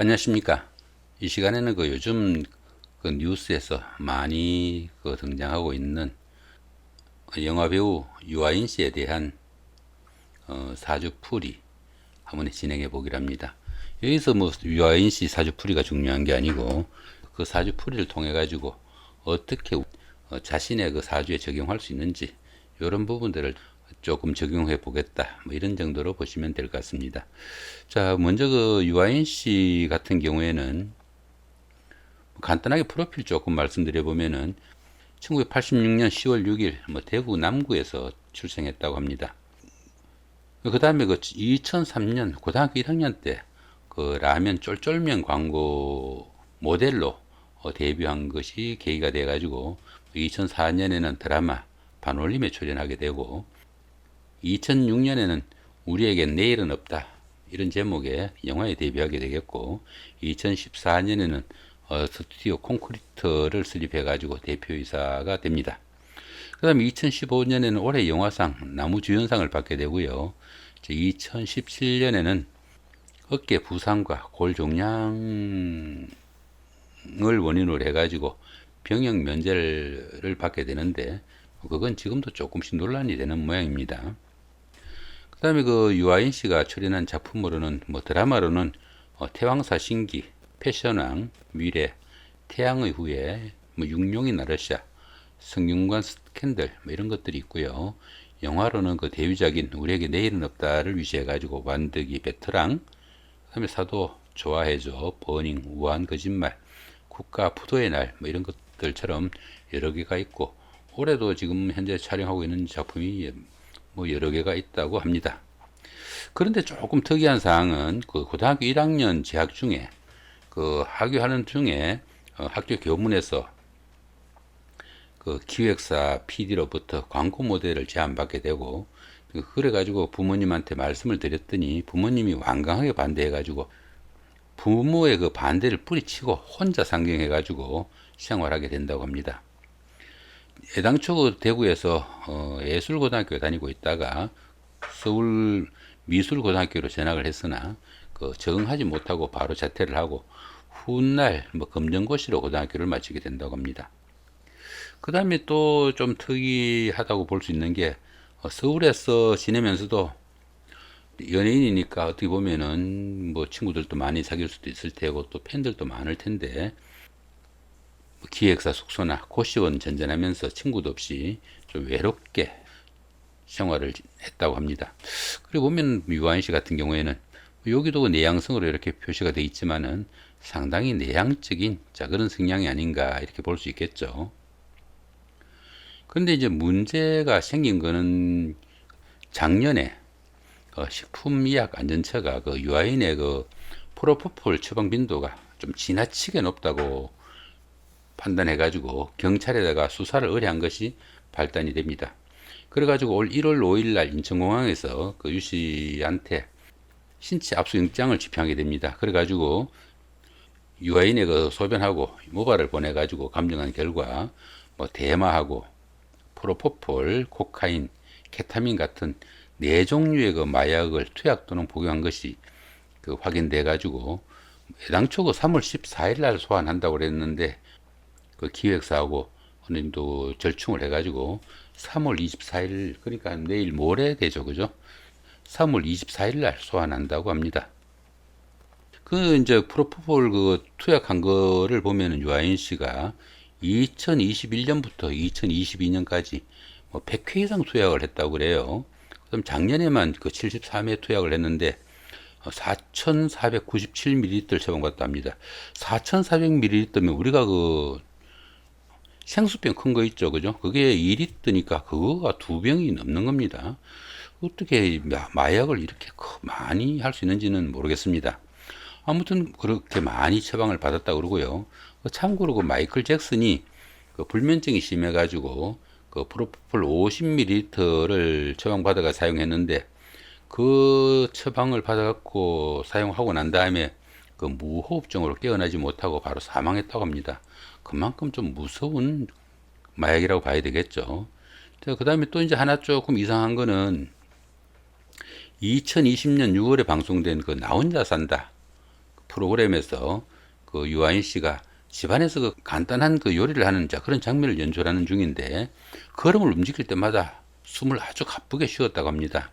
안녕하십니까. 이 시간에는 요즘 뉴스에서 많이 등장하고 있는 영화배우 유아인 씨에 대한 사주풀이 한번 진행해 보기로 합니다. 여기서 뭐 유아인 씨 사주풀이가 중요한 게 아니고 그 사주풀이를 통해 가지고 어떻게 자신의 그 사주에 적용할 수 있는지 이런 부분들을 조금 적용해 보겠다, 뭐 이런 정도로 보시면 될 것 같습니다. 자, 먼저 유아인 씨 같은 경우에는 간단하게 프로필 조금 말씀드려 보면은 1986년 10월 6일 뭐 대구 남구에서 출생했다고 합니다. 그 다음에 2003년 고등학교 1학년 때 라면 쫄쫄면 광고 모델로 데뷔한 것이 계기가 돼 가지고 2004년에는 드라마 반올림에 출연하게 되고 2006년에는 우리에겐 내일은 없다, 이런 제목의 영화에 데뷔하게 되겠고 2014년에는 스튜디오 콘크리트를 수립해가지고 대표이사가 됩니다. 그 다음에 2015년에는 올해 영화상 나무주연상을 받게 되고요. 2017년에는 어깨 부상과 골종양을 원인으로 해가지고 병역 면제를 받게 되는데 그건 지금도 조금씩 논란이 되는 모양입니다. 그 다음에 유아인 씨가 출연한 작품으로는 드라마로는 태왕사 신기, 패션왕, 미래, 태양의 후예, 육룡이 나르샤, 성균관 스캔들 이런 것들이 있고요. 영화로는 대위작인 우리에게 내일은 없다를 위시해가지고 완득이 베테랑, 그다음에 사도 좋아해줘, 버닝, 우아한 거짓말, 국가 부도의 날 이런 것들처럼 여러 개가 있고 올해도 지금 현재 촬영하고 있는 작품이 여러 개가 있다고 합니다. 그런데 조금 특이한 사항은 고등학교 1학년 재학 중에 학교하는 중에 학교 교문에서 기획사 PD로부터 광고 모델을 제안받게 되고 그래가지고 부모님한테 말씀을 드렸더니 부모님이 완강하게 반대해가지고 부모의 반대를 뿌리치고 혼자 상경해가지고 생활하게 된다고 합니다. 애당초 대구에서 예술고등학교에 다니고 있다가 서울 미술고등학교로 전학을 했으나 적응하지 못하고 바로 자퇴를 하고 훗날 검정고시로 고등학교를 마치게 된다고 합니다. 그 다음에 또 좀 특이하다고 볼 수 있는 게 서울에서 지내면서도 연예인이니까 어떻게 보면은 친구들도 많이 사귈 수도 있을 테고 또 팬들도 많을 텐데 기획사 숙소나 고시원 전전하면서 친구도 없이 좀 외롭게 생활을 했다고 합니다. 그리고 보면 유아인 씨 같은 경우에는 여기도 내향성으로 이렇게 표시가 되어 있지만은 상당히 내향적인 그런 성향이 아닌가 이렇게 볼 수 있겠죠. 그런데 이제 문제가 생긴 거는 작년에 식품의약안전처가 유아인의 프로포폴 처방 빈도가 좀 지나치게 높다고 판단해가지고 경찰에다가 수사를 의뢰한 것이 발단이 됩니다. 그래가지고 올 1월 5일 날 인천공항에서 유 씨한테 신체 압수영장을 집행하게 됩니다. 그래가지고 유아인의 소변하고 모발을 보내가지고 감정한 결과 대마하고 프로포폴, 코카인, 케타민 같은 네 종류의 마약을 투약 또는 복용한 것이 확인돼가지고 애당초 3월 14일 날 소환한다고 그랬는데 기획사하고 어머님도 절충을 해가지고 3월 24일, 그러니까 내일 모레 되죠, 그죠? 3월 24일 날 소환한다고 합니다. 이제 프로포폴 투약한 거를 보면은 유아인 씨가 2021년부터 2022년까지 100회 이상 투약을 했다고 그래요. 그럼 작년에만 73회 투약을 했는데 4,497ml 처방받았다 합니다. 4,400ml면 우리가 생수병 큰 거 있죠, 그죠? 그게 2리터니까 그거가 2병이 넘는 겁니다. 어떻게 마약을 이렇게 많이 할 수 있는지는 모르겠습니다. 아무튼 그렇게 많이 처방을 받았다 그러고요. 참고로 마이클 잭슨이 불면증이 심해가지고 프로포폴 50ml를 처방받아가 사용했는데 그 처방을 받아갖고 사용하고 난 다음에 무호흡증으로 깨어나지 못하고 바로 사망했다고 합니다. 그만큼 좀 무서운 마약이라고 봐야 되겠죠. 그 다음에 또 이제 하나 조금 이상한 거는 2020년 6월에 방송된 나 혼자 산다 프로그램에서 그 유아인 씨가 집안에서 그 간단한 그 요리를 하는 그런 장면을 연출하는 중인데 걸음을 움직일 때마다 숨을 아주 가쁘게 쉬었다고 합니다.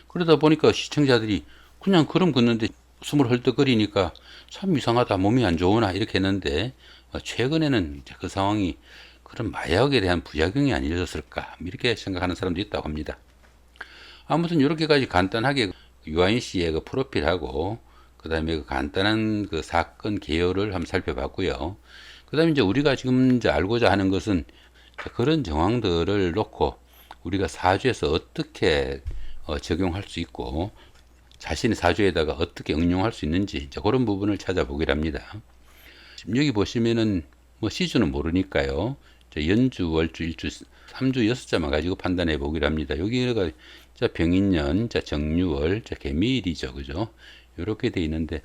그러다 보니까 시청자들이 그냥 걸음 걷는데 숨을 헐떡거리니까 참 이상하다, 몸이 안 좋으나 이렇게 했는데 최근에는 그 상황이 그런 마약에 대한 부작용이 아니었을까 이렇게 생각하는 사람도 있다고 합니다. 아무튼 이렇게까지 간단하게 유아인 씨의 그 프로필하고 그 다음에 그 간단한 그 사건 개요를 한번 살펴봤고요. 그 다음에 이제 우리가 지금 이제 알고자 하는 것은 그런 정황들을 놓고 우리가 사주에서 어떻게 적용할 수 있고 자신의 사주에다가 어떻게 응용할 수 있는지 그런 부분을 찾아보기로 합니다. 지금 여기 보시면은 뭐 시주는 모르니까요. 연주, 월주, 일주, 3주 6자만 가지고 판단해 보기로 합니다. 여기가 병인년, 정유월, 개미일이죠. 그죠? 이렇게 돼 있는데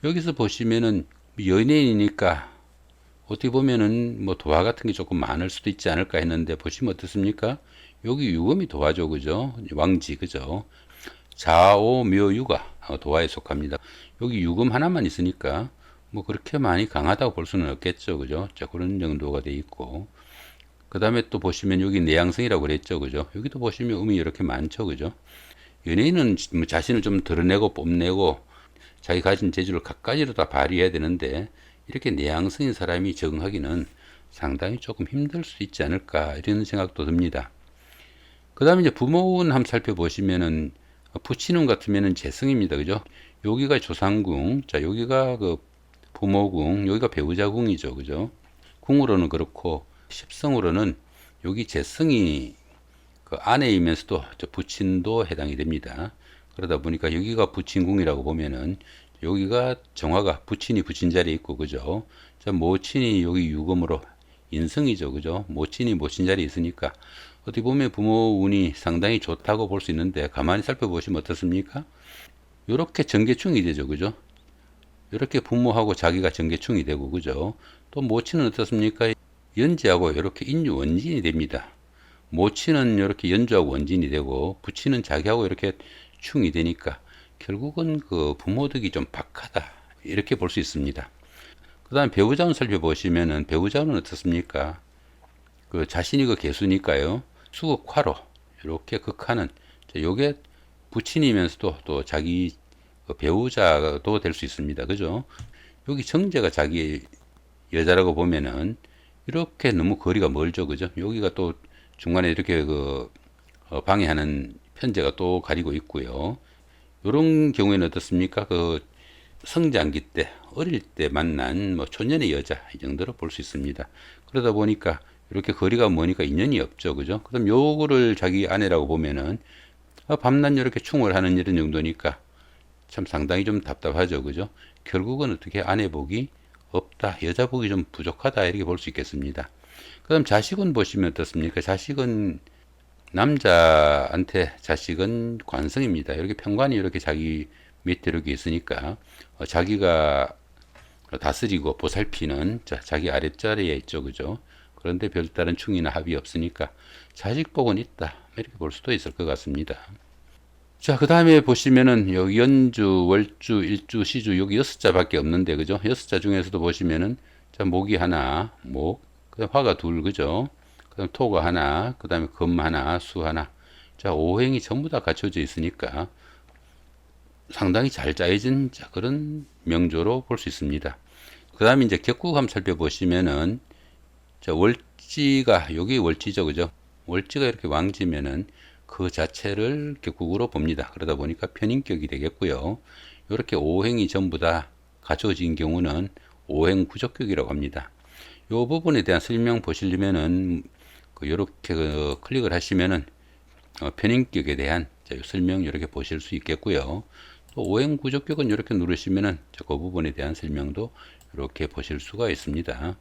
여기서 보시면은 연예인이니까 어떻게 보면은 뭐 도화 같은 게 조금 많을 수도 있지 않을까 했는데 보시면 어떻습니까? 여기 유금이 도화죠. 그죠? 왕지. 그죠? 자오묘유가 도화에 속합니다. 여기 유금 하나만 있으니까 뭐 그렇게 많이 강하다고 볼 수는 없겠죠. 그죠? 그런 정도가 돼 있고 그 다음에 또 보시면 여기 내양성이라고 그랬죠. 그죠? 여기도 보시면 음이 이렇게 많죠. 그죠? 연예인은 뭐 자신을 좀 드러내고 뽐내고 자기 가진 재주를 갖가지로 다 발휘해야 되는데 이렇게 내향성인 사람이 적응하기는 상당히 조금 힘들 수 있지 않을까 이런 생각도 듭니다. 그 다음에 이제 부모운 한번 살펴보시면은 부친운 같으면은 재성입니다. 그죠? 여기가 조상궁, 여기가 그 부모궁, 여기가 배우자궁이죠. 그죠? 궁으로는 그렇고 십성으로는 여기 재성이 그 아내이면서도 부친도 해당이 됩니다. 그러다 보니까 여기가 부친궁이라고 보면은 여기가 정화가 부친이 부친 자리에 있고 그죠? 모친이 여기 유금으로 인성이죠. 그죠? 모친이 모친 자리에 있으니까 어떻게 보면 부모 운이 상당히 좋다고 볼 수 있는데 가만히 살펴보시면 어떻습니까? 이렇게 전개충이 되죠. 그죠? 이렇게 부모하고 자기가 전개충이 되고 그죠? 또 모친은 어떻습니까? 연지하고 이렇게 인유 원진이 됩니다. 모친은 이렇게 연주하고 원진이 되고 부친은 자기하고 이렇게 충이 되니까 결국은 그 부모덕이 좀 박하다 이렇게 볼 수 있습니다. 그 다음에 배우자운 살펴보시면은 배우자는 어떻습니까? 그 자신이 그 개수니까요. 수극화로 이렇게 극하는 요게 부친이면서도 또 자기 그 배우자도 될 수 있습니다. 그죠? 여기 정제가 자기 여자라고 보면은 이렇게 너무 거리가 멀죠. 그죠? 여기가 또 중간에 이렇게 그 방해하는 편제가 또 가리고 있고요. 이런 경우에는 어떻습니까? 그 성장기 때 어릴 때 만난 뭐 초년의 여자 이 정도로 볼 수 있습니다. 그러다 보니까 이렇게 거리가 머니까 인연이 없죠. 그죠? 그럼 요거를 자기 아내라고 보면은 밤낮 이렇게 충을 하는 이런 정도니까 참 상당히 좀 답답하죠. 그죠? 결국은 어떻게 아내 복이 없다. 여자 복이 좀 부족하다. 이렇게 볼 수 있겠습니다. 그럼 자식은 보시면 어떻습니까? 자식은 남자한테 자식은 관성입니다. 이렇게 편관이 이렇게 자기 밑에 이렇게 있으니까 자기가 다스리고 보살피는 자기 아랫자리에 있죠. 그죠? 그런데 별다른 충이나 합이 없으니까 자식 복은 있다. 이렇게 볼 수도 있을 것 같습니다. 자, 그 다음에 보시면은 여기 연주, 월주, 일주, 시주 여기 6자밖에 없는데 그죠? 6자 중에서도 보시면은 목이 하나, 목, 그다음 화가 둘, 그죠? 그다음 토가 하나, 그다음에 금 하나, 수 하나. 자, 오행이 전부 다 갖춰져 있으니까 상당히 잘 짜여진 그런 명조로 볼 수 있습니다. 그다음에 이제 격국 한번 살펴보시면은 월지가 여기 월지죠, 그죠? 월지가 이렇게 왕지면은 그 자체를 격국으로 봅니다. 그러다 보니까 편인격이 되겠고요. 이렇게 오행이 전부 다 갖춰진 경우는 오행 구족격이라고 합니다. 이 부분에 대한 설명 보시려면은 이렇게 클릭을 하시면은 편인격에 대한 설명 이렇게 보실 수 있겠고요. 또 오행 구족격은 이렇게 누르시면은 그 부분에 대한 설명도 이렇게 보실 수가 있습니다.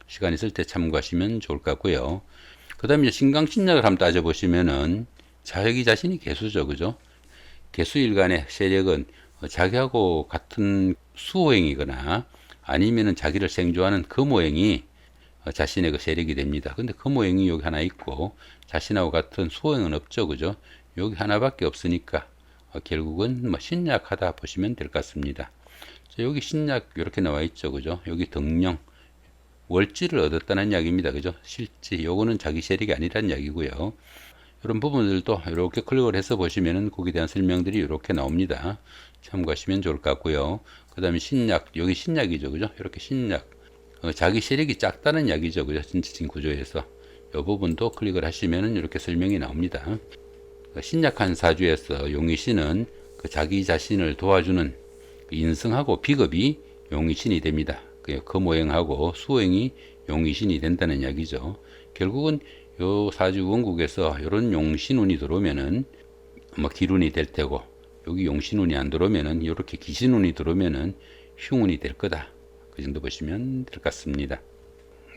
시간 있을 때 참고하시면 좋을 것 같고요. 그 다음에 신강신약을 한번 따져보시면은 자기 자신이 개수죠. 그죠? 개수일간의 세력은 자기하고 같은 수호행이거나 아니면은 자기를 생조하는 금호행이 자신의 그 세력이 됩니다. 근데 금호행이 여기 하나 있고 자신하고 같은 수호행은 없죠. 그죠? 여기 하나밖에 없으니까 결국은 뭐 신약하다 보시면 될 것 같습니다. 자, 여기 신약 이렇게 나와 있죠. 그죠? 여기 등령. 월지를 얻었다는 이야기입니다. 그죠? 실지. 요거는 자기 세력이 아니라는 이야기고요. 이런 부분들도 이렇게 클릭을 해서 보시면은 거기에 대한 설명들이 이렇게 나옵니다. 참고하시면 좋을 것 같고요. 그 다음에 신약, 여기 신약이죠. 그죠? 이렇게 신약. 자기 세력이 작다는 이야기죠. 그죠? 전체적인 구조에서. 이 부분도 클릭을 하시면은 이렇게 설명이 나옵니다. 신약한 사주에서 용의신은 그 자기 자신을 도와주는 그 인성하고 비겁이 용의신이 됩니다. 그 금오행하고 수오행이 용의신이 된다는 이야기죠. 결국은 요 사주 원국에서 이런 용신운이 들어오면은 뭐 기운이 될 테고, 여기 용신운이 안 들어오면은 이렇게 기신운이 들어오면은 흉운이 될 거다. 그 정도 보시면 될 것 같습니다.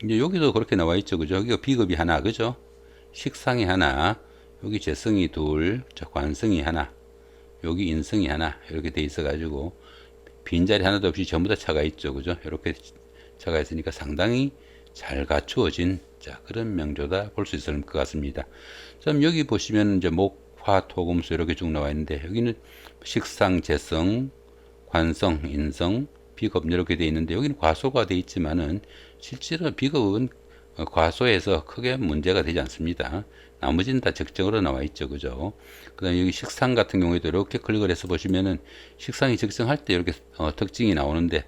이제 여기도 그렇게 나와 있죠. 그죠? 여기가 비겁이 하나, 그죠? 식상이 하나, 여기 재성이 둘, 관성이 하나, 여기 인성이 하나, 이렇게 돼 있어가지고, 빈자리 하나도 없이 전부 다 차가 있죠. 그죠? 이렇게 차가 있으니까 상당히 잘 갖추어진, 자, 그런 명조다 볼 수 있을 것 같습니다. 그럼 여기 보시면 이제 목, 화, 토, 금수 이렇게 쭉 나와 있는데, 여기는 식상, 재성, 관성, 인성, 비겁 이렇게 돼 있는데, 여기는 과소가 돼 있지만은, 실제로 비겁은 과소에서 크게 문제가 되지 않습니다. 나머지는 다 적정으로 나와 있죠. 그죠? 그 다음에 여기 식상 같은 경우에도 이렇게 클릭을 해서 보시면은 식상이 적정할 때 이렇게 특징이 나오는데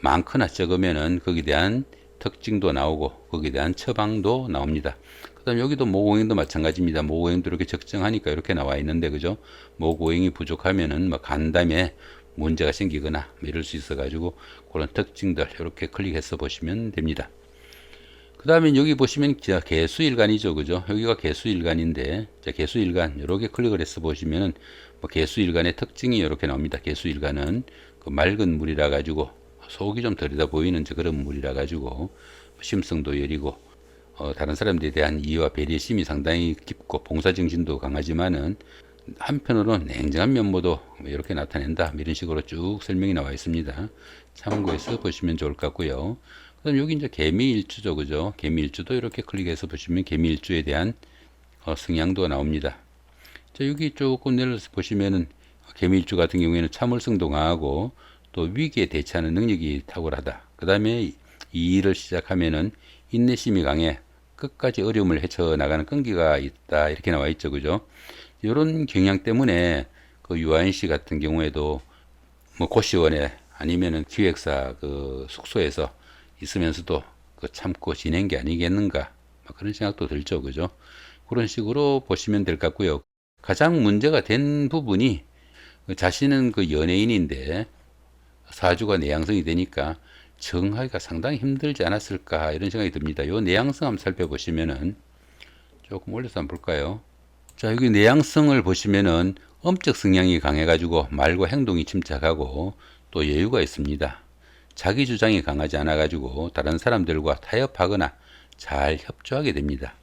많거나 적으면은 거기에 대한 특징도 나오고 거기에 대한 처방도 나옵니다. 그 다음에 여기도 모고행도 마찬가지입니다. 모고행도 이렇게 적정하니까 이렇게 나와 있는데 그죠? 모고행이 부족하면은 뭐 간담에 문제가 생기거나 이럴 수 있어 가지고 그런 특징들 이렇게 클릭해서 보시면 됩니다. 그 다음에 여기 보시면 개수일간이죠. 그죠? 여기가 개수일간인데, 자, 개수일간, 이렇게 클릭을 해서 보시면은, 뭐 개수일간의 특징이 이렇게 나옵니다. 개수일간은 그 맑은 물이라 가지고, 속이 좀 덜이다 보이는 그런 물이라 가지고, 심성도 여리고, 다른 사람들에 대한 이해와 배려심이 상당히 깊고, 봉사정신도 강하지만은, 한편으로는 냉정한 면모도 이렇게 나타낸다. 이런 식으로 쭉 설명이 나와 있습니다. 참고해서 보시면 좋을 것 같고요. 그다음 여기 이제 개미일주죠, 그죠? 개미일주도 이렇게 클릭해서 보시면 개미일주에 대한 성향도 나옵니다. 자, 여기 조금 내려서 보시면은 개미일주 같은 경우에는 참을성도 강하고 또 위기에 대처하는 능력이 탁월하다. 그 다음에 이 일을 시작하면은 인내심이 강해 끝까지 어려움을 헤쳐나가는 끈기가 있다. 이렇게 나와 있죠, 그죠? 이런 경향 때문에 그 유아인 씨 같은 경우에도 뭐 고시원에 아니면은 기획사 그 숙소에서 있으면서도 그 참고 지낸 게 아니겠는가 그런 생각도 들죠. 그죠? 그런 식으로 보시면 될 것 같고요. 가장 문제가 된 부분이 자신은 그 연예인인데 사주가 내양성이 되니까 적응하기가 상당히 힘들지 않았을까 이런 생각이 듭니다. 요 내양성 한번 살펴보시면은 조금 올려서 한번 볼까요? 자, 여기 내양성을 보시면은 엄적 성향이 강해가지고 말과 행동이 침착하고 또 여유가 있습니다. 자기 주장이 강하지 않아가지고 다른 사람들과 타협하거나 잘 협조하게 됩니다.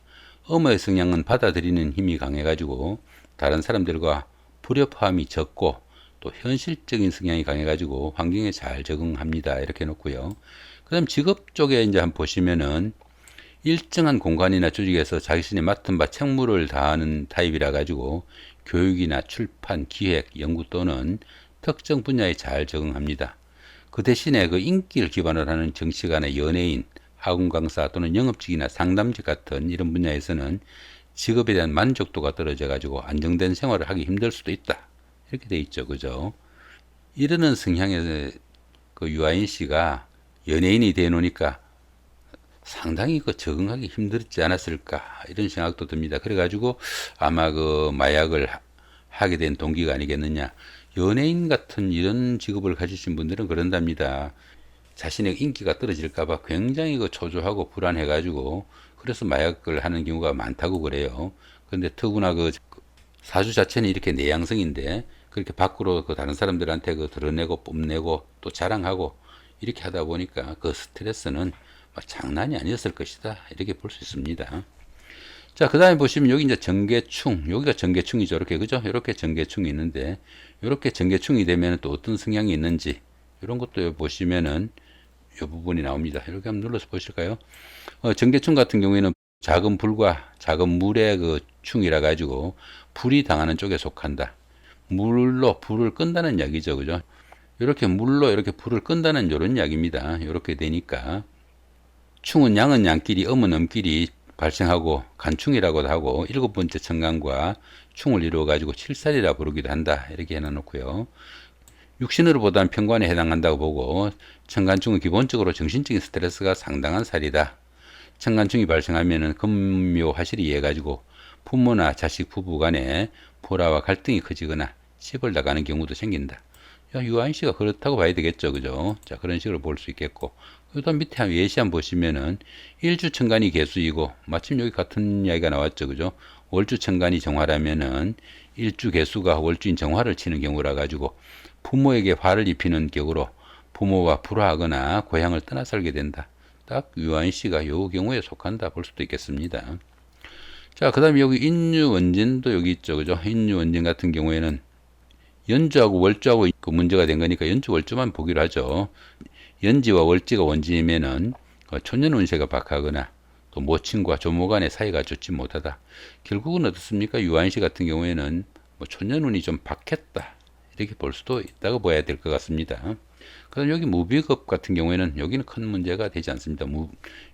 엄의 성향은 받아들이는 힘이 강해가지고 다른 사람들과 불협화음이 적고 또 현실적인 성향이 강해가지고 환경에 잘 적응합니다. 이렇게 놓고요. 그 다음 직업 쪽에 이제 한번 보시면은 일정한 공간이나 조직에서 자신이 맡은 바 책무를 다하는 타입이라 가지고 교육이나 출판, 기획, 연구 또는 특정 분야에 잘 적응합니다. 그 대신에 그 인기를 기반으로 하는 정치가나 연예인, 학원 강사 또는 영업직이나 상담직 같은 이런 분야에서는 직업에 대한 만족도가 떨어져 가지고 안정된 생활을 하기 힘들 수도 있다. 이렇게 돼 있죠. 그죠? 이러는 성향의 그 유아인 씨가 연예인이 돼 놓으니까 상당히 그 적응하기 힘들지 않았을까 이런 생각도 듭니다. 그래가지고 아마 그 마약을 하게 된 동기가 아니겠느냐. 연예인 같은 이런 직업을 가지신 분들은 그런답니다. 자신의 인기가 떨어질까봐 굉장히 그 초조하고 불안해가지고 그래서 마약을 하는 경우가 많다고 그래요. 그런데 더구나 그 사주 자체는 이렇게 내양성인데 그렇게 밖으로 그 다른 사람들한테 그 드러내고 뽐내고 또 자랑하고 이렇게 하다 보니까 그 스트레스는 장난이 아니었을 것이다. 이렇게 볼 수 있습니다. 자, 그 다음에 보시면 여기 이제 정계충, 여기가 정계충이죠. 이렇게, 그죠? 이렇게 정계충이 있는데, 이렇게 정계충이 되면 또 어떤 성향이 있는지, 이런 것도 보시면은 이 부분이 나옵니다. 이렇게 한번 눌러서 보실까요? 정계충 같은 경우에는 작은 불과 작은 물의 그 충이라 가지고 불이 당하는 쪽에 속한다. 물로 불을 끈다는 이야기죠. 그죠? 이렇게 물로 이렇게 불을 끈다는 이런 이야기입니다. 이렇게 되니까 충은 양은 양끼리 음은 음끼리 발생하고 간충이라고도 하고 일곱 번째 천간과 충을 이루어 가지고 칠살이라 부르기도 한다. 이렇게 해놔놓고요. 육신으로 보다는 편관에 해당한다고 보고 천간충은 기본적으로 정신적인 스트레스가 상당한 살이다. 천간충이 발생하면은 금묘화실이 이해 가지고 부모나 자식 부부 간에 불화와 갈등이 커지거나 시벌 나가는 경우도 생긴다. 유아인 씨가 그렇다고 봐야 되겠죠, 그죠? 자, 그런 식으로 볼 수 있겠고. 그다음 밑에 한 예시 한번 보시면은 일주천간이 개수이고 마침 여기 같은 이야기가 나왔죠, 그죠? 월주천간이 정화라면은 일주 개수가 월주인 정화를 치는 경우라 가지고 부모에게 화를 입히는 격으로 부모와 불화하거나 고향을 떠나 살게 된다. 딱 유아인 씨가 요 경우에 속한다 볼 수도 있겠습니다. 자, 그 다음에 여기 인유원진도 여기 있죠, 그죠? 인유원진 같은 경우에는 연주하고 월주하고 그 문제가 된 거니까 연주 월주만 보기로 하죠. 연지와 월지가 원진이면은 초년 운세가 박하거나 또 모친과 조모 간의 사이가 좋지 못하다. 결국은 어떻습니까? 유아인 씨 같은 경우에는 뭐 초년 운이 좀 박했다. 이렇게 볼 수도 있다고 봐야 될 것 같습니다. 그다음 여기 무비급 같은 경우에는 여기는 큰 문제가 되지 않습니다.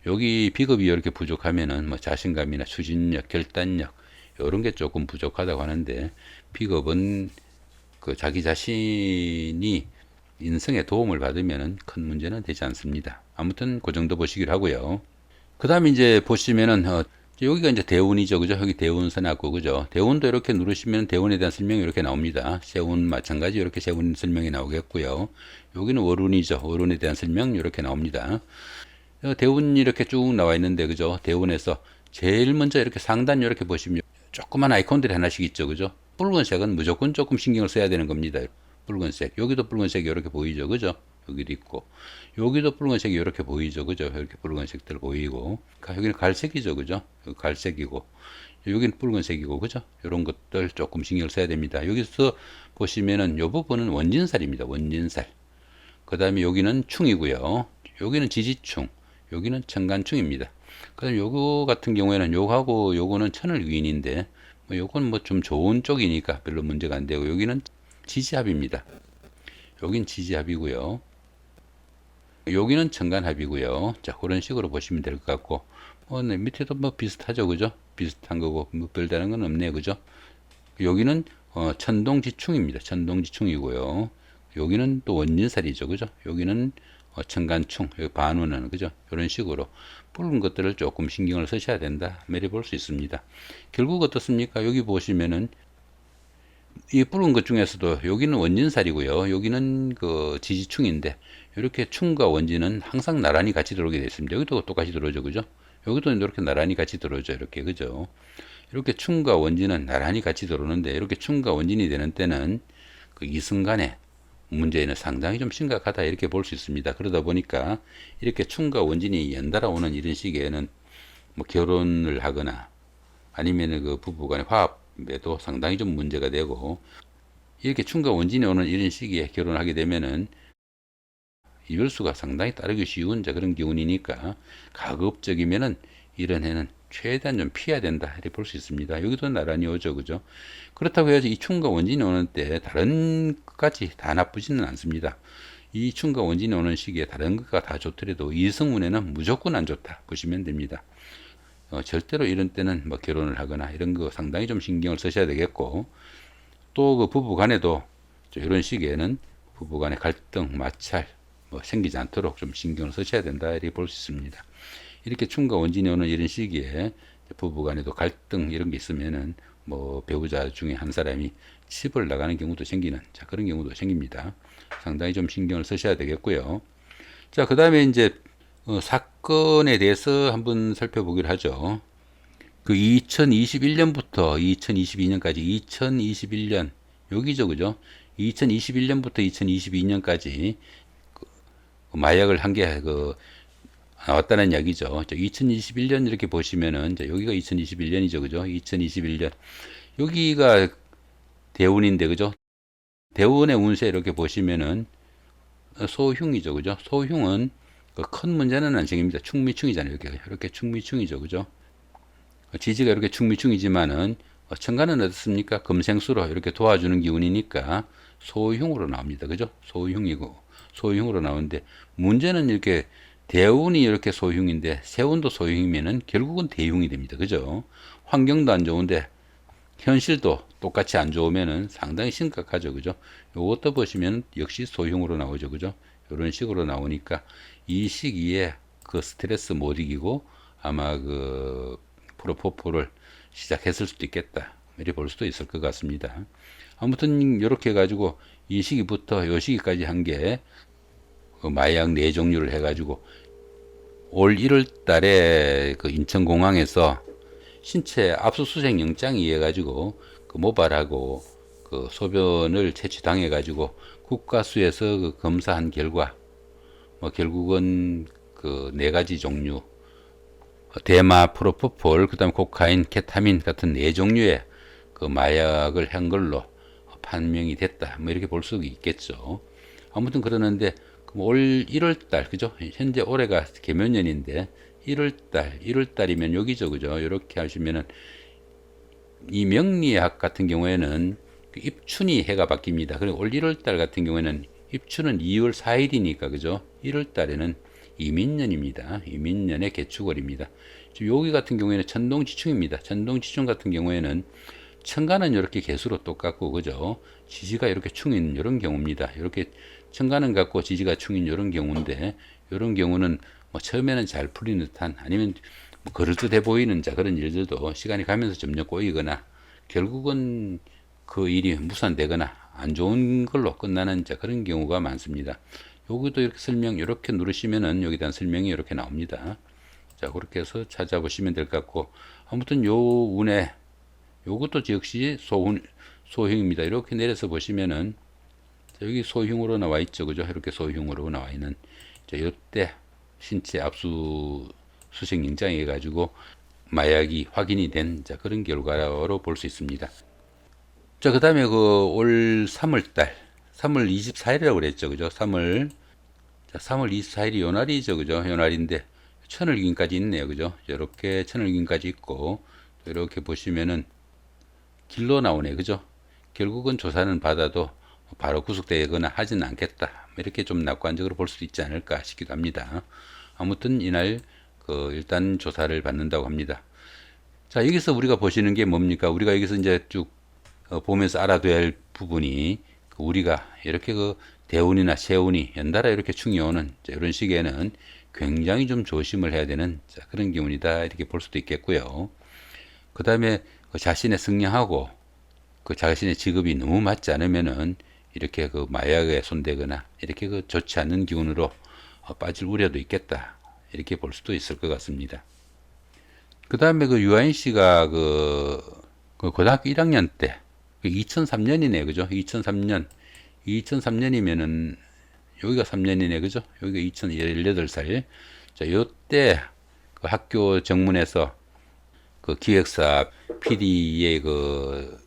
여기 비급이 이렇게 부족하면은 뭐 자신감이나 추진력, 결단력 이런 게 조금 부족하다고 하는데 비급은 그 자기 자신이 인성에 도움을 받으면 큰 문제는 되지 않습니다. 아무튼 그 정도 보시기로 하고요. 그 다음에 이제 보시면은 여기가 이제 대운이죠, 그죠? 여기 대운선 하고 그죠? 대운도 이렇게 누르시면 대운에 대한 설명이 이렇게 나옵니다. 세운 마찬가지 이렇게 세운 설명이 나오겠고요. 여기는 월운이죠. 월운에 대한 설명 이렇게 나옵니다. 대운이 이렇게 쭉 나와 있는데 그죠? 대운에서 제일 먼저 이렇게 상단 이렇게 보시면 조그만 아이콘들이 하나씩 있죠, 그죠? 붉은색은 무조건 조금 신경을 써야 되는 겁니다. 붉은색. 여기도 붉은색이 이렇게 보이죠, 그죠? 여기도 있고 여기도 붉은색이 이렇게 보이죠, 그죠? 이렇게 붉은색들 보이고 여기는 갈색이죠, 그죠? 여기 갈색이고 여기는 붉은색이고, 그죠? 이런 것들 조금 신경을 써야 됩니다. 여기서 보시면은 이 부분은 원진살입니다. 원진살. 그 다음에 여기는 충이고요. 여기는 지지충, 여기는 천간충입니다. 그 다음에 요거 같은 경우에는 요거하고 요거는 천을귀인인데 뭐 요건 뭐 좀 좋은 쪽이니까 별로 문제가 안 되고 여기는 지지합입니다. 여긴 지지합이고요. 여기는 천간합이고요. 자, 그런 식으로 보시면 될 것 같고, 네, 밑에도 뭐 비슷하죠, 그죠? 비슷한 거고, 뭐 별다른 건 없네요, 그죠? 여기는 천동지충입니다. 천동지충이고요. 여기는 또 원진살이죠, 그죠? 여기는 천간충, 여기 반운은, 그죠? 이런 식으로 붉은 것들을 조금 신경을 쓰셔야 된다. 매리 볼 수 있습니다. 결국 어떻습니까? 여기 보시면은 이 붉은 것 중에서도 여기는 원진살이고요. 여기는 그 지지충인데 이렇게 충과 원진은 항상 나란히 같이 들어오게 되어 있습니다. 여기도 똑같이 들어오죠, 그죠? 여기도 이렇게 나란히 같이 들어오죠, 이렇게, 그죠? 이렇게 충과 원진은 나란히 같이 들어오는데 이렇게 충과 원진이 되는 때는 그 이승간의 문제는 상당히 좀 심각하다 이렇게 볼 수 있습니다. 그러다 보니까 이렇게 충과 원진이 연달아 오는 이런 시기에는 뭐 결혼을 하거나 아니면 그 부부간의 화합에도 상당히 좀 문제가 되고 이렇게 충과 원진이 오는 이런 시기에 결혼을 하게 되면은 이별수가 상당히 따르기 쉬운 그런 기운이니까 가급적이면은 이런 해는 최대한 좀 피해야 된다 이렇게 볼 수 있습니다. 여기도 나란히 오죠, 그죠? 그렇다고 해서 이 충과 원진이 오는 때 다른 것까지 다 나쁘지는 않습니다. 이 충과 원진이 오는 시기에 다른 것가 다 좋더라도 이성운에는 무조건 안 좋다 보시면 됩니다. 절대로 이런 때는 뭐 결혼을 하거나 이런 거 상당히 좀 신경을 쓰셔야 되겠고 또 그 부부 간에도 이런 시기에는 부부 간의 갈등, 마찰 뭐 생기지 않도록 좀 신경을 쓰셔야 된다 이렇게 볼 수 있습니다. 이렇게 충과 원진이 오는 이런 시기에 부부 간에도 갈등 이런 게 있으면은 뭐 배우자 중에 한 사람이 집을 나가는 경우도 생기는 그런 경우도 생깁니다. 상당히 좀 신경을 쓰셔야 되겠고요. 자, 그 다음에 이제 사건에 대해서 한번 살펴보기로 하죠. 그 2021년부터 2022년까지 2021년 여기죠, 그죠? 2021년부터 2022년까지 마약을 한 게 나왔다는 이야기죠. 2021년 이렇게 보시면은 여기가 2021년이죠, 그죠? 2021년 여기가 대운인데, 그죠? 대운의 운세 이렇게 보시면은 소흉이죠, 그죠? 소흉은 큰 문제는 안 생깁니다. 충미충이잖아요. 이렇게 충미충이죠, 그죠? 지지가 이렇게 충미충이지만은 천간은 어떻습니까? 금생수로 이렇게 도와주는 기운이니까 소흉으로 나옵니다. 그죠? 소흉으로 나오는데, 문제는 이렇게 대운이 이렇게 소흉인데 세운도 소흉이면은 결국은 대흉이 됩니다. 그죠? 환경도 안 좋은데 현실도 똑같이 안 좋으면은 상당히 심각하죠. 그죠? 요것도 보시면 역시 소흉으로 나오죠. 그죠? 이런 식으로 나오니까 이 시기에 그 스트레스 못 이기고 아마 그 프로포폴을 시작했을 수도 있겠다. 이렇게 볼 수도 있을 것 같습니다. 아무튼 이렇게 해가지고 이 시기부터 요 시기까지 한 게 그 마약 네 종류를 해가지고 올 1월 달에 그 인천공항에서 신체 압수수색 영장에 의해 가지고 그 모발하고 그 소변을 채취당해 가지고 국가수에서 그 검사한 결과 뭐 결국은 그 네 가지 종류 대마, 프로포폴, 그다음 코카인, 케타민 같은 네 종류의 그 마약을 한 걸로 판명이 됐다. 뭐 이렇게 볼 수 있겠죠. 아무튼 그러는데 올 1월 달 그죠? 현재 올해가 개묘년인데 1월 달이면 여기죠. 그죠? 이렇게 하시면은 이 명리학 같은 경우에는 그 입춘이 해가 바뀝니다. 그리고 올 1월 달 같은 경우에는 입춘은 2월 4일이니까 그죠? 1월 달에는 이민년입니다. 이민년의 개축월입니다. 지금 여기 같은 경우에는 천동지충입니다. 천동지충 같은 경우에는 천간은 이렇게 개수로 똑같고 그죠? 지지가 이렇게 충인 이런 경우입니다. 이렇게 천간은 같고 지지가 충인 이런 경우인데 이런 경우는 뭐 처음에는 잘 풀리는 듯한 아니면 뭐 그럴듯해 보이는 자 그런 일들도 시간이 가면서 점점 꼬이거나 결국은 그 일이 무산되거나 안 좋은 걸로 끝나는 자 그런 경우가 많습니다. 여기도 이렇게 설명 이렇게 누르시면은 여기에 대한 설명이 이렇게 나옵니다. 자 그렇게 해서 찾아보시면 될 것 같고 아무튼 요 운에 요것도 역시 소흉입니다. 이렇게 내려서 보시면은 여기 소흉으로 나와 있죠. 그죠? 이렇게 소흉으로 나와 있는 이때 신체 압수수색 영장에 가지고 마약이 확인이 된 그런 결과로 볼 수 있습니다. 자, 그 다음에 그 올 3월 달, 3월 24일이라고 그랬죠. 그죠? 3월 24일이 요날이죠. 그죠? 요날인데 천을균까지 있네요. 그죠? 이렇게 천을균까지 있고 또 이렇게 보시면은 길로 나오네. 그죠? 결국은 조사는 받아도 바로 구속되거나 하지는 않겠다. 이렇게 좀 낙관적으로 볼 수도 있지 않을까 싶기도 합니다. 아무튼 이날 그 일단 조사를 받는다고 합니다. 자, 여기서 우리가 보시는 게 뭡니까? 우리가 여기서 이제 쭉 보면서 알아둬야 할 부분이 우리가 이렇게 그 대운이나 세운이 연달아 이렇게 충이 오는 이런 시기에는 굉장히 좀 조심을 해야 되는 그런 기운이다. 이렇게 볼 수도 있겠고요. 그 다음에 자신의 성향하고 그 자신의 직업이 너무 맞지 않으면은 이렇게 그 마약에 손대거나 이렇게 그 좋지 않은 기운으로 빠질 우려도 있겠다. 이렇게 볼 수도 있을 것 같습니다. 그 다음에 그 유아인 씨가 그 고등학교 1학년 때 2003년이네. 그죠? 2003년이면은 여기가 3년이네. 그죠? 여기가 2018살. 자, 요때 그 학교 정문에서 그 기획사 PD의 그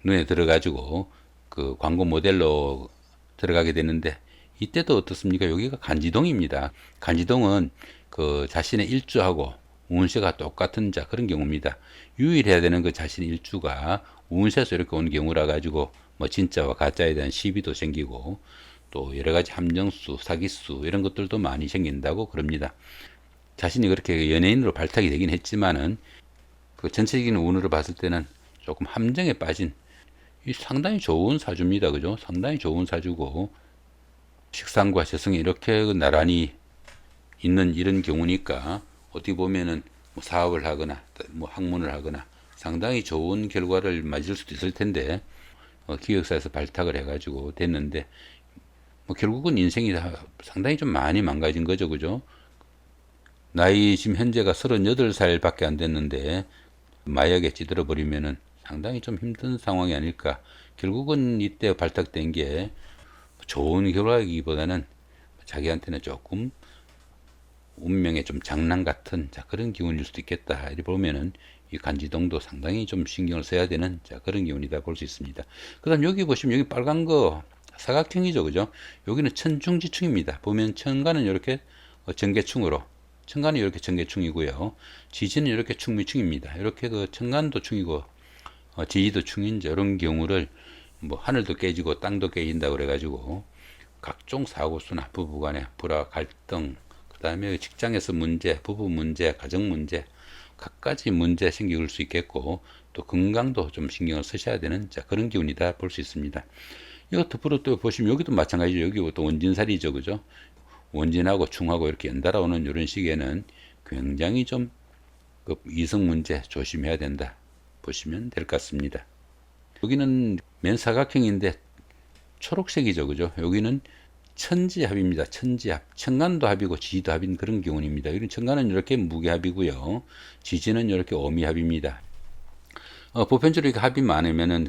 눈에 들어가지고 그 광고 모델로 들어가게 되는데 이때도 어떻습니까? 여기가 간지동입니다. 간지동은 그 자신의 일주하고 운세가 똑같은 자 그런 경우입니다. 유일해야 되는 그 자신의 일주가 운세에서 이렇게 온 경우라 가지고 뭐 진짜와 가짜에 대한 시비도 생기고 또 여러 가지 함정수, 사기수 이런 것들도 많이 생긴다고 그럽니다. 자신이 그렇게 연예인으로 발탁이 되긴 했지만은 그 전체적인 운으로 봤을 때는 조금 함정에 빠진 상당히 좋은 사주입니다. 그죠? 상당히 좋은 사주고 식상과 재성이 이렇게 나란히 있는 이런 경우니까 어떻게 보면은 뭐 사업을 하거나 뭐 학문을 하거나 상당히 좋은 결과를 맞을 수도 있을 텐데 기획사에서 발탁을 해가지고 됐는데 뭐 결국은 인생이 다 상당히 좀 많이 망가진 거죠. 그죠? 나이 지금 현재가 38살밖에 안 됐는데 마약에 찌들어 버리면은 상당히 좀 힘든 상황이 아닐까. 결국은 이때 발탁된 게 좋은 결과이기보다는 자기한테는 조금 운명의 좀 장난 같은 그런 기운일 수도 있겠다. 이렇게 보면은 이 간지동도 상당히 좀 신경을 써야 되는 그런 기운이다 볼 수 있습니다. 그 다음 여기 보시면 여기 빨간 거 사각형이죠. 그죠? 여기는 천중지충입니다. 보면 천간은 이렇게 정계충으로 천간은 이렇게 정계충이고요. 지지는 이렇게 충미충입니다. 이렇게 그 천간도 충이고 지지도 충인 이런 경우를 뭐 하늘도 깨지고 땅도 깨진다 그래가지고 각종 사고수나 부부간의 불화, 갈등, 그 다음에 직장에서 문제, 부부 문제, 가정 문제, 갖가지 문제 생길 수 있겠고, 또 건강도 좀 신경을 쓰셔야 되는 그런 기운이다 볼 수 있습니다. 이거 덮으로 또 보시면 여기도 마찬가지죠. 여기 또 원진살이죠, 그죠? 원진하고 충하고 이렇게 연달아 오는 이런 시기에는 굉장히 좀 이성 문제 조심해야 된다 보시면 될 것 같습니다. 여기는 맨 사각형인데 초록색이죠, 그죠? 여기는 천지합입니다. 천지합. 천간도 합이고 지지도 합인 그런 기운입니다. 이런 천간은 이렇게 무게합이고요. 지지는 이렇게 오미합입니다. 보편적으로 이렇게 합이 많으면은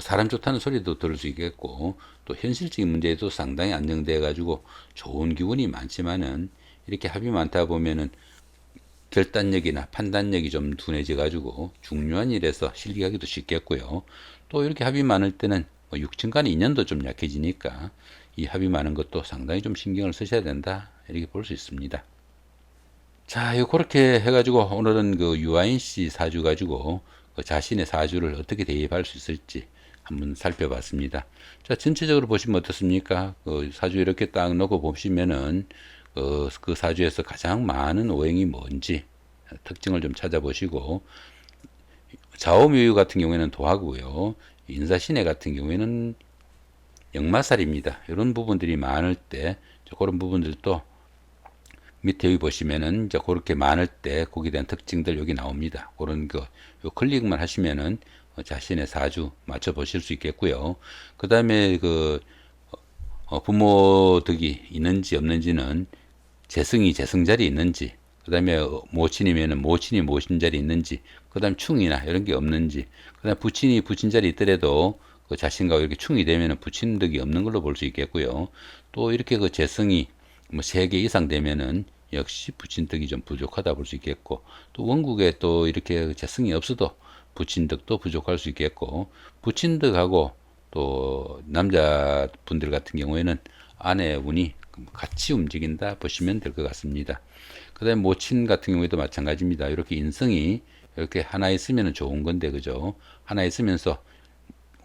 사람 좋다는 소리도 들을 수 있겠고, 또 현실적인 문제에도 상당히 안정돼 가지고 좋은 기운이 많지만은, 이렇게 합이 많다 보면은 결단력이나 판단력이 좀 둔해져 가지고 중요한 일에서 실기하기도 쉽겠고요. 또 이렇게 합이 많을 때는 육ችን 간의 인연도 좀 약해지니까 이 합이 많은 것도 상당히 좀 신경을 쓰셔야 된다, 이렇게 볼 수 있습니다. 자, 그렇게 해가지고 오늘은 그 유아인 씨 사주 가지고 자신의 사주를 어떻게 대입할 수 있을지 한번 살펴봤습니다. 자, 전체적으로 보시면 어떻습니까? 사주 이렇게 딱 놓고 보시면은 그 사주에서 가장 많은 오행이 뭔지 특징을 좀 찾아보시고, 좌우묘유 같은 경우에는 도하고요, 인사신해 같은 경우에는 역마살입니다. 이런 부분들이 많을 때 그런 부분들도 밑에 여기 보시면은 이제 그렇게 많을 때 거기에 대한 특징들 여기 나옵니다. 그런 요 클릭만 하시면은 자신의 사주 맞춰 보실 수 있겠고요. 그 다음에 부모 덕이 있는지 없는지는, 재성이 재성자리 있는지, 그 다음에 모친이면은 모친이 모친자리 있는지, 그 다음 충이나 이런 게 없는지, 그 다음 부친이 부친자리 있더라도 그 자신과 이렇게 충이 되면은 부친 덕이 없는 걸로 볼 수 있겠고요. 또 이렇게 그 재성이 뭐 3개 이상 되면은 역시 부친덕이 좀 부족하다 볼 수 있겠고, 또 원국에 또 이렇게 재성이 없어도 부친덕도 부족할 수 있겠고, 부친덕하고 또 남자분들 같은 경우에는 아내 운이 같이 움직인다 보시면 될 것 같습니다. 그 다음에 모친 같은 경우에도 마찬가지입니다. 이렇게 인성이 이렇게 하나 있으면 좋은 건데, 그죠? 하나 있으면서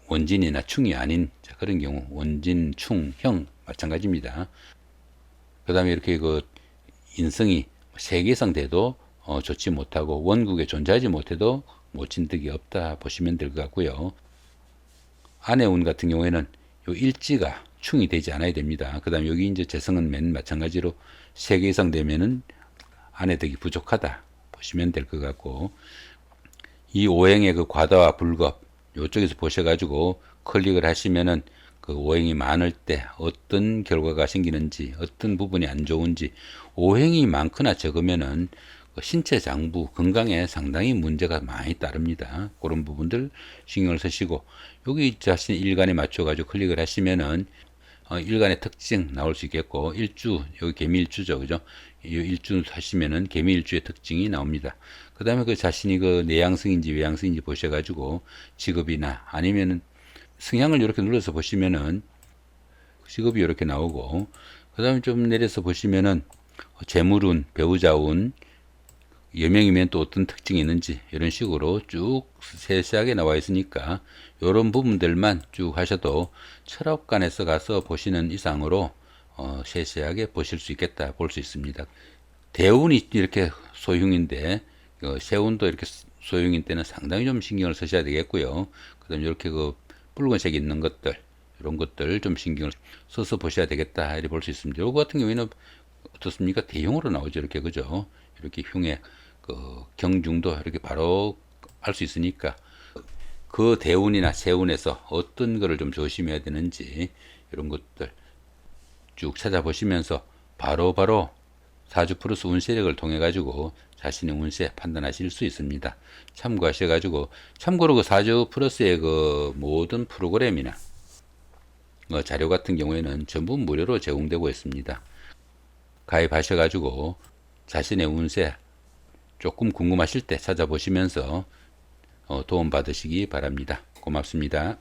원진이나 충이 아닌 그런 경우, 원진, 충, 형 마찬가지입니다. 그 다음에 이렇게 인성이 3개 이상 돼도 좋지 못하고 원국에 존재하지 못해도 모친덕이 없다 보시면 될 것 같고요. 아내 운 같은 경우에는 요 일지가 충이 되지 않아야 됩니다. 그 다음에 여기 이제 재성은 맨 마찬가지로 3개 이상 되면은 아내 덕이 부족하다 보시면 될 것 같고, 이 오행의 그 과다와 불겁 요쪽에서 보셔가지고 클릭을 하시면은 그 오행이 많을 때 어떤 결과가 생기는지, 어떤 부분이 안 좋은지, 오행이 많거나 적으면은 신체 장부 건강에 상당히 문제가 많이 따릅니다. 그런 부분들 신경을 쓰시고, 여기 자신 일간에 맞춰가지고 클릭을 하시면은 일간의 특징 나올 수 있겠고, 일주, 여기 개미일주죠, 그죠? 이 일주 하시면은 개미일주의 특징이 나옵니다. 그 다음에 그 자신이 그 내양성인지 외양성인지 보셔가지고 직업이나 아니면은 성향을 이렇게 눌러서 보시면은 직업이 이렇게 나오고, 그 다음에 좀 내려서 보시면은 재물운, 배우자운, 여명이면 또 어떤 특징이 있는지 이런 식으로 쭉 세세하게 나와 있으니까 이런 부분들만 쭉 하셔도 철학관에서 가서 보시는 이상으로 세세하게 보실 수 있겠다 볼 수 있습니다. 대운이 이렇게 소흉인데 세운도 이렇게 소흉인 때는 상당히 좀 신경을 쓰셔야 되겠고요. 그 다음에 이렇게 붉은색 있는 것들, 이런 것들 좀 신경을 써서 보셔야 되겠다 이렇게 볼 수 있습니다. 요거 같은 경우에는 어떻습니까? 대흉으로 나오죠, 이렇게, 그죠? 이렇게 흉의 경중도 이렇게 바로 알 수 있으니까 그 대운이나 세운에서 어떤 거를 좀 조심해야 되는지 이런 것들 쭉 찾아보시면서 바로 사주 플러스 운세력을 통해 가지고 자신의 운세 판단하실 수 있습니다. 참고하셔 가지고, 참고로 그 사주 플러스의 그 모든 프로그램이나 자료 같은 경우에는 전부 무료로 제공되고 있습니다. 가입하셔 가지고 자신의 운세 조금 궁금하실 때 찾아보시면서 도움 받으시기 바랍니다. 고맙습니다.